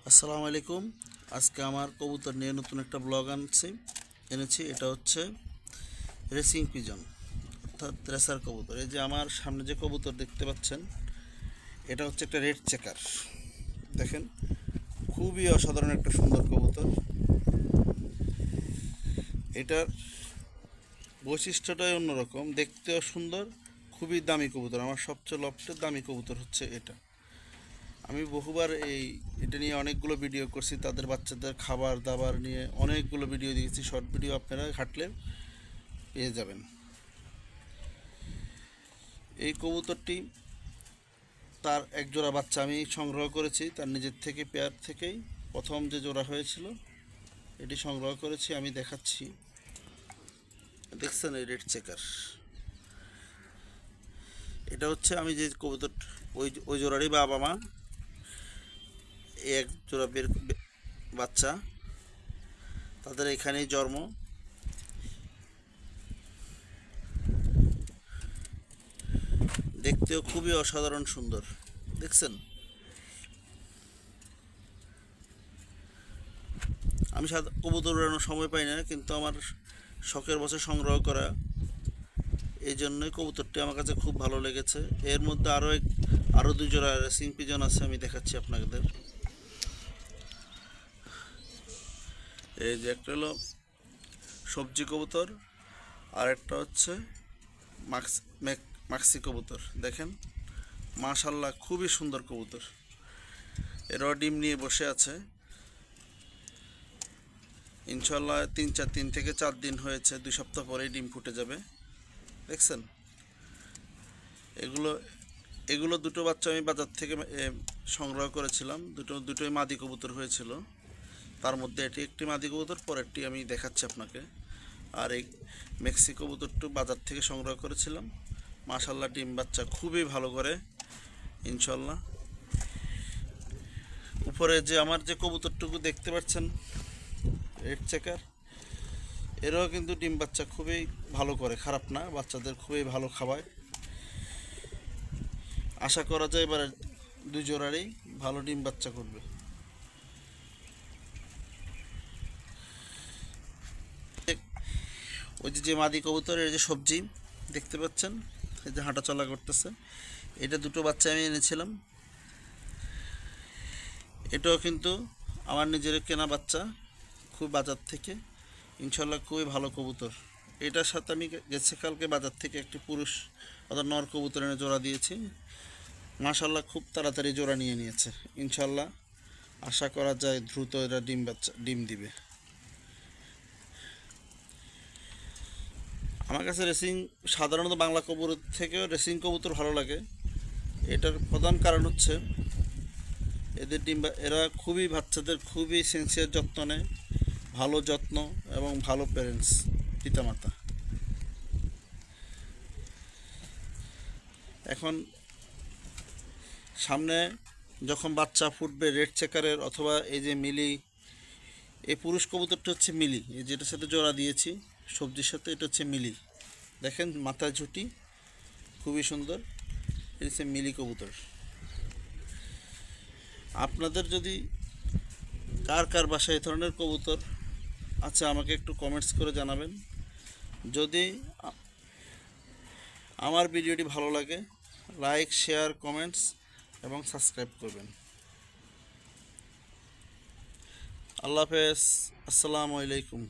আসসালামু আলাইকুম। আজকে আমার কবুতর নিয়ে নতুন একটা ব্লগ এনেছি। এটা হচ্ছে রেসিং পিজন, অর্থাৎ রেসার কবুতর। এই যে আমার সামনে যে কবুতর দেখতে পাচ্ছেন, এটা হচ্ছে একটা রেড চেকার। দেখেন, খুবই অসাধারণ একটা সুন্দর কবুতর। এটার বৈশিষ্ট্যটাই অন্যরকম, দেখতেও সুন্দর, খুবই দামি কবুতর। আমার সবচেয়ে লফটের দামি কবুতর হচ্ছে এটা। আমি বহুবার এটা নিয়ে অনেকগুলো ভিডিও করছি, তাদের বাচ্চাদের খাবার দাবার নিয়ে অনেকগুলো ভিডিও দিয়েছি। শর্ট ভিডিও আপনারা ঘাটলে পেয়ে যাবেন। এই কবুতরটি, তার এক জোড়া বাচ্চা আমি সংগ্রহ করেছি তার নিজের থেকে, পেয়ার থেকেই প্রথম যে জোড়া হয়েছিল এটি সংগ্রহ করেছি। আমি দেখাচ্ছি, দেখছেন এই রেড চেকার। এটা হচ্ছে আমি যে কবুতর, ওই জোড়ারই বাবা মা, এক জোড়া বাচ্চা, তাদের এখানেই জন্ম। দেখতেও খুবই অসাধারণ সুন্দর, দেখছেন। আমি কবুতর উড়ানোর সময় পাই না, কিন্তু আমার শখের বসে সংগ্রহ করা, এই জন্যই কবুতরটি আমার কাছে খুব ভালো লেগেছে। এর মধ্যে আরও দুই জোড়া রেসিং পিজন আছে, আমি দেখাচ্ছি আপনাদের। এই যে একটা হলো সবজি কবুতর, আর একটা হচ্ছে মাক্সি কবুতর। দেখেন, মাশাল্লাহ খুবই সুন্দর কবুতর। এরাও ডিম নিয়ে বসে আছে। ইনশাল্লাহ 3 থেকে 4 দিন হয়েছে, 2 সপ্তাহ পরেই ডিম ফুটে যাবে। দেখছেন, এগুলো দুটো বাচ্চা আমি বাজার থেকে সংগ্রহ করেছিলাম। দুটোই মাদি কবুতর হয়েছিল। তার মধ্যে এটি একটি মাদি কবুতর, পরেরটি আমি দেখাচ্ছি আপনাকে। আর এই মেক্সি কবুতরটি বাজার থেকে সংগ্রহ করেছিলাম। মাশাল্লাহ ডিম বাচ্চা খুবই ভালো করে, ইনশাল্লাহ। উপরে যে আমার যে কবুতরটুকু দেখতে পাচ্ছেন, রেড চেকার, এরাও কিন্তু ডিম বাচ্চা খুবই ভালো করে, খারাপ না, বাচ্চাদের খুবই ভালো খাওয়ায়। আশা করা যায় এবারে দুই জোড়ারই ভালো ডিম বাচ্চা করবে। ওই যে মাদি কবুতরের যে সবজি দেখতে পাচ্ছেন, এই যে হাঁটাচলা করতেছে, এটা দুটো বাচ্চা আমি এনেছিলাম। এটাও কিন্তু আমার নিজের কেনা বাচ্চা, খুব বাজার থেকে, ইনশাল্লাহ খুবই ভালো কবুতর। এটার সাথে আমি গেছে কালকে বাজার থেকে একটি পুরুষ অর্থাৎ নর কবুতর এনে জোড়া দিয়েছি। মাশাল্লাহ খুব তাড়াতাড়ি জোড়া নিয়ে নিয়েছে। ইনশাল্লাহ আশা করা যায় দ্রুত এরা ডিম দিবে। আমার কাছে সাধারণত বাংলা কবুতর থেকেও রেসিং কবুতর ভালো লাগে। এটার প্রধান কারণ হচ্ছে এদের এরা খুবই বাচ্চাদের খুবই সিনসিয়ার যত্ন নেয়, ভালো যত্ন এবং ভালো প্যারেন্টস, পিতামাতা। এখন সামনে যখন বাচ্চা ফুটবে রেড চেকারের অথবা এই যে মিলি, এই পুরুষ কবুতরটা হচ্ছে মিলি, এই যেটার সাথে জোড়া দিয়েছি সবজির সাথে, এটা হচ্ছে মিলি। দেখেন মাথায় ঝুঁটি, খুবই সুন্দর। এটা হচ্ছে মিলি কবুতর। আপনাদের যদি কার কার বাসায় এই ধরনের কবুতর আছে আমাকে একটু কমেন্টস করে জানাবেন। যদি আমার ভিডিওটি ভালো লাগে, লাইক, শেয়ার, কমেন্টস এবং সাবস্ক্রাইব করবেন। আল্লাহ হাফেজ, আসসালামু আলাইকুম।